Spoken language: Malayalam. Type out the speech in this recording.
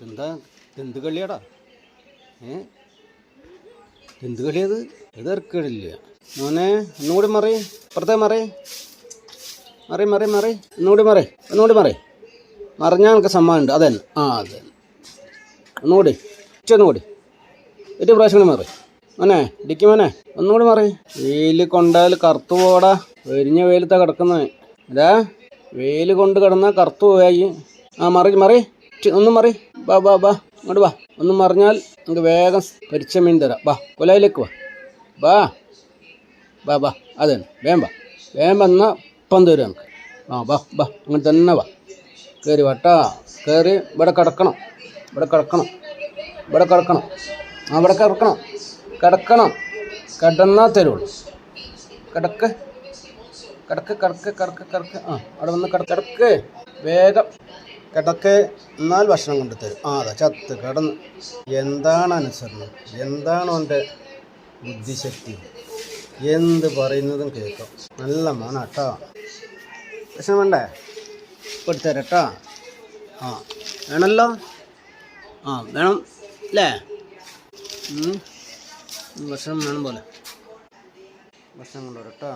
എന്താ എന്ത് കളിയാടാ? എന്ത് കളിയത്? ഇറക്കിടില്ല മോനെ. ഒന്നുകൂടി മറി, ഇപ്പുറത്തേ മറി, മറി മറി മറി, ഒന്നുകൂടി മറി. മറിഞ്ഞാൽ എനിക്ക് സമ്മാനമുണ്ട്. അതന്നെ, അതന്നെ. ഒന്നുകൂടി ഒന്നുകൂടി ഏറ്റവും പ്രാവശ്യം കൂടി മറി മോനെ. ഇടിക്ക് മോനെ, ഒന്നുകൂടി മറി. വെയിൽ കൊണ്ടാൽ കറുത്തു പോടാ. വെരിഞ്ഞ വെയിലത്താണ് കിടക്കുന്നത്. ഇതാ വെയിൽ കൊണ്ട് കിടന്നാൽ കറുത്തു പോയായി. മറി ഒന്നും മറി. ബാ ഇങ്ങോട്ട് വാ. ഒന്നും മറിഞ്ഞാൽ നമുക്ക് വേഗം പൊരിച്ച മീൻ തരാം. കൊലയിലേക്ക് വാ. അതന്നെ, വേഗം വന്നാൽ ഇപ്പം തരും നമുക്ക്. അങ്ങനെ തന്നെ വാ. കയറി വാട്ടാ. കയറി ഇവിടെ കിടക്കണം. കിടന്നാൽ തരുള്ളൂ. കിടക്ക്. അവിടെ വന്ന് കിടക്ക്. വേഗം കിടക്ക്. എന്നാൽ ഭക്ഷണം കൊണ്ട് തരും. അതാ ചത്ത് കിടന്ന്. എന്താണ് അനുസരണം? എന്താണ് അവൻ്റെ ബുദ്ധിശക്തി? എന്ത് പറയുന്നതും കേൾക്കാം. നല്ല മോനാട്ടോ. ഭക്ഷണം വേണ്ടേ? കൊടുത്തരട്ടോ. വേണമല്ലോ. വേണം അല്ലേ? ഭക്ഷണം വേണം പോലെ ഭക്ഷണം കൊണ്ടുവരട്ടോ.